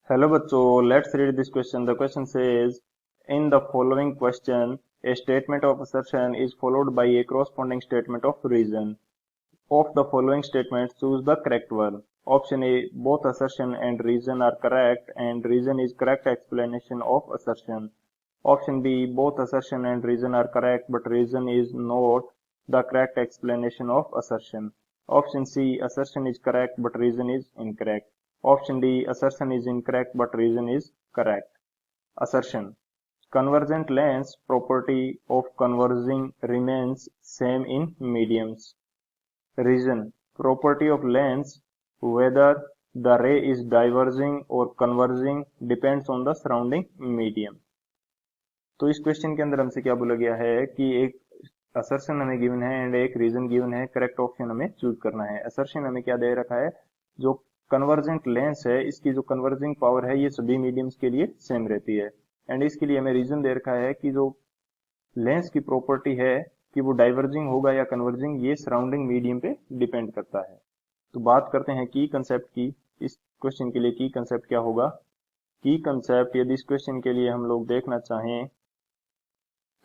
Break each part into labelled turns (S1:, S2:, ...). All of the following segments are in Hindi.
S1: हेलो बच्चों, let's read this question. The question says in the following question A statement of assertion is followed by a corresponding statement of reason. Of the following statements, choose the correct one. Option A, both assertion and reason are correct and reason is correct explanation of assertion. Option B, both assertion and reason are correct but reason is not the correct explanation of assertion. Option C, assertion is correct but reason is incorrect. Option D, assertion is incorrect but reason is correct. Assertion. Convergent lens property of converging remains same in mediums. Reason. Property of lens whether the ray is diverging or converging depends on the surrounding medium. तो इस क्वेश्चन के अंदर हमसे क्या बोला गया है कि एक असर्शन हमें गिवन है एंड एक रीजन गिवन है, करेक्ट ऑप्शन हमें चूज करना है. असर्शन हमें क्या दे रखा है, जो कन्वर्जेंट लेंस है इसकी जो कन्वर्जिंग पावर है ये सभी मीडियम्स के लिए सेम रहती है. एंड इसके लिए हमें रीजन दे रखा है कि जो लेंस की प्रॉपर्टी है कि वो डाइवर्जिंग होगा या कन्वर्जिंग, ये सराउंडिंग मीडियम पे डिपेंड करता है. तो बात करते हैं की कंसेप्ट की. इस क्वेश्चन के लिए की कंसेप्ट क्या होगा. की कंसेप्ट यदि इस क्वेश्चन के लिए हम लोग देखना चाहें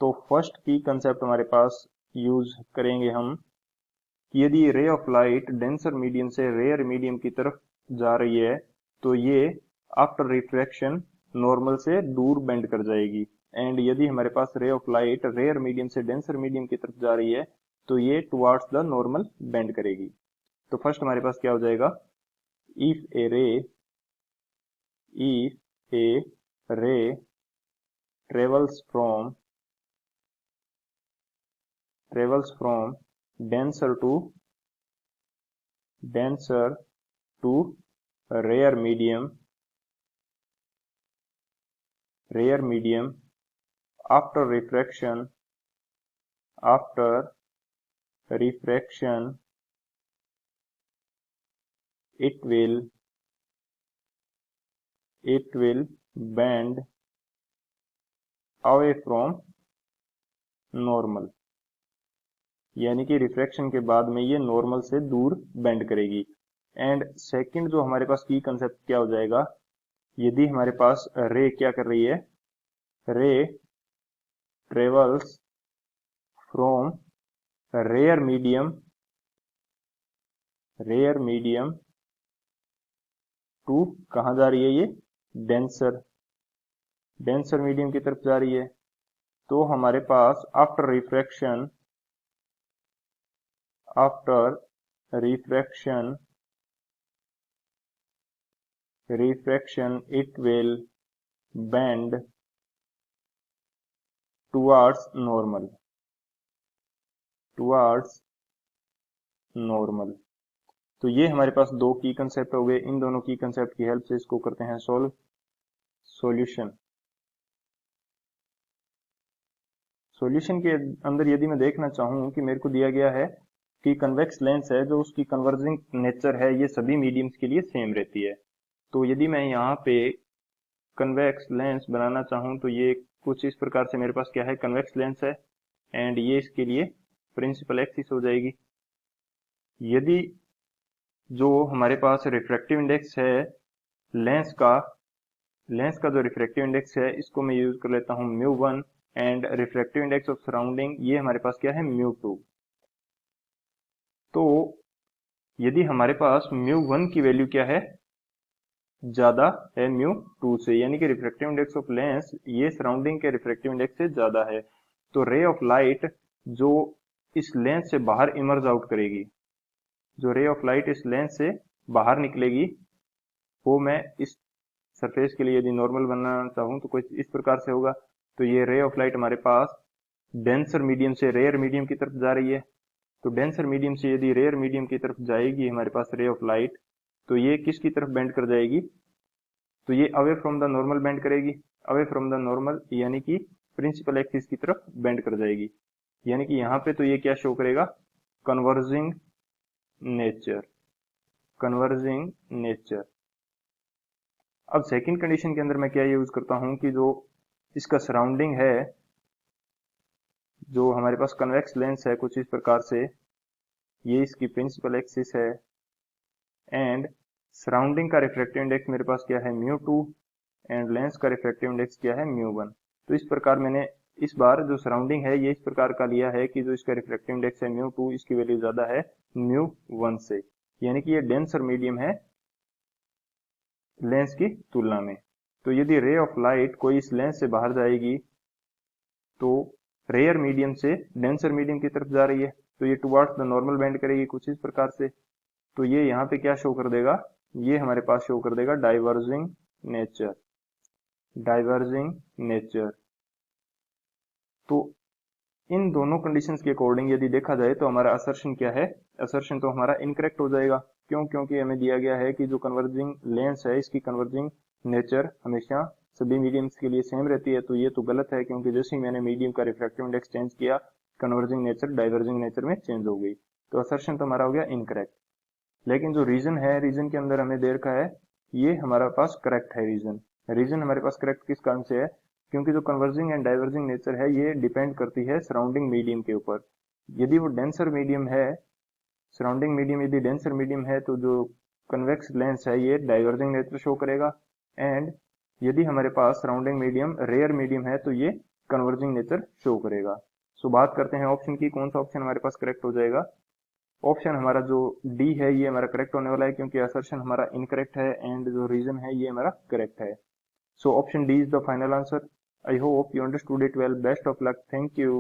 S1: तो फर्स्ट की कंसेप्ट हमारे पास यूज करेंगे हम कि यदि रे ऑफ लाइट डेंसर मीडियम से रेयर मीडियम की तरफ जा रही है तो ये आफ्टर रिफ्रैक्शन नॉर्मल से दूर बेंड कर जाएगी. एंड यदि हमारे पास ray of light rarer medium से डेंसर मीडियम की तरफ जा रही है तो ये टुवार्ड्स द नॉर्मल बेंड करेगी. तो फर्स्ट हमारे पास क्या हो जाएगा, इफ ए रे travels from denser to rare medium after refraction it will bend away from normal. यानी कि रिफ्रैक्शन के बाद में ये नॉर्मल से दूर बेंड करेगी. एंड सेकंड जो हमारे पास की कंसेप्ट क्या हो जाएगा, यदि हमारे पास रे क्या कर रही है, ray travels from rarer medium to कहां जा रही है, ये डेंसर मीडियम की तरफ जा रही है. तो हमारे पास after refraction it will bend towards normal. तो ये हमारे पास दो की कंसेप्ट हो गए. इन दोनों की कंसेप्ट की हेल्प से इसको करते हैं सॉल्यूशन के अंदर यदि मैं देखना चाहूं कि मेरे को दिया गया है कि कन्वेक्स लेंस है जो उसकी कन्वर्जिंग नेचर है ये सभी मीडियम्स के लिए सेम रहती है. तो यदि मैं यहाँ पे कन्वेक्स लेंस बनाना चाहूं तो ये कुछ इस प्रकार से मेरे पास क्या है, कन्वेक्स लेंस है एंड ये इसके लिए प्रिंसिपल एक्सिस हो जाएगी. यदि जो हमारे पास रिफ्रैक्टिव इंडेक्स है लेंस का जो रिफ्रैक्टिव इंडेक्स है इसको मैं यूज कर लेता हूं μ1 and refractive index of surrounding ये हमारे पास क्या है, μ2. तो यदि हमारे पास μ1 की वैल्यू क्या है, ज्यादा है μ2 से, यानी कि रिफ्रैक्टिव इंडेक्स ऑफ लेंस ये सराउंडिंग के रिफ्रैक्टिव इंडेक्स से ज्यादा है, तो रे ऑफ लाइट जो इस लेंस से बाहर इमर्ज आउट करेगी, जो रे ऑफ लाइट इस लेंस से बाहर निकलेगी वो मैं इस सरफेस के लिए यदि नॉर्मल बनाना चाहूं तो कुछ इस प्रकार से होगा. तो ये रे ऑफ लाइट हमारे पास डेंसर मीडियम से रेयर मीडियम की तरफ जा रही है. तो डेंसर मीडियम से यदि रेयर मीडियम की तरफ जाएगी हमारे पास रे ऑफ लाइट, तो ये किसकी तरफ बेंड कर जाएगी, तो ये away from the normal bend करेगी. अवे फ्रॉम द नॉर्मल यानी कि प्रिंसिपल एक्सिस की तरफ बेंड कर जाएगी. यानी कि यहाँ पे तो ये क्या शो करेगा, कन्वर्जिंग नेचर. अब सेकंड कंडीशन के अंदर मैं क्या यूज करता हूं कि जो इसका सराउंडिंग है, जो हमारे पास कन्वेक्स लेंस है कुछ इस प्रकार से, ये इसकी प्रिंसिपल एक्सिस है एंड सराउंडिंग का रिफ्रैक्टिव इंडेक्स मेरे पास क्या है μ2 एंड लेंस का रिफ्रैक्टिव इंडेक्स क्या है μ1। तो इस प्रकार मैंने इस बार जो सराउंडिंग है ये इस प्रकार का लिया है कि जो इसका रिफ्रैक्टिव इंडेक्स है μ2 इसकी वैल्यू ज्यादा है μ1 से, यानी कि ये डेंसर मीडियम है लेंस की तुलना में। तो यदि रे ऑफ लाइट कोई इस लेंस से बाहर जाएगी तो रेयर मीडियम से डेंसर मीडियम की तरफ जा रही है, तो ये टुवर्ड्स द नॉर्मल बेंड करेगी कुछ इस प्रकार से। तो ये यहाँ पे क्या शो कर देगा, ये हमारे पास शो कर देगा डाइवर्जिंग नेचर, डाइवर्जिंग नेचर। तो इन दोनों कंडीशंस के अकॉर्डिंग यदि देखा जाए तो हमारा असर्शन क्या है, असर्शन तो हमारा इनकरेक्ट हो जाएगा। क्यों? क्योंकि हमें दिया गया है कि जो कन्वर्जिंग लेंस है इसकी कन्वर्जिंग नेचर हमेशा सभी मीडियम्स के लिए सेम रहती है। तो ये तो गलत है, क्योंकि जैसे ही मैंने मीडियम का रिफ्रैक्टिव इंडेक्स चेंज किया कन्वर्जिंग नेचर डाइवर्जिंग नेचर में चेंज हो गई, तो असर्शन तो हमारा हो गया इनकरेक्ट। लेकिन जो रीजन है, रीजन के अंदर हमें दे रखा है ये हमारे पास करेक्ट है। रीजन रीजन हमारे पास करेक्ट किस कारण से है, क्योंकि जो कन्वर्जिंग एंड डाइवर्जिंग नेचर है ये डिपेंड करती है सराउंडिंग मीडियम के ऊपर। यदि वो डेंसर मीडियम है, सराउंडिंग मीडियम यदि डेंसर मीडियम है तो जो कन्वेक्स लेंस है ये डाइवर्जिंग नेचर शो करेगा, एंड यदि हमारे पास सराउंडिंग मीडियम रेयर मीडियम है तो ये कन्वर्जिंग नेचर शो करेगा। सो बात करते हैं ऑप्शन की, कौन सा ऑप्शन हमारे पास करेक्ट हो जाएगा। ऑप्शन हमारा जो डी है ये हमारा करेक्ट होने वाला है, क्योंकि असर्शन हमारा इनकरेक्ट है एंड जो रीजन है ये हमारा करेक्ट है। So option D is the final answer. I hope you understood it well. Best of luck. Thank you.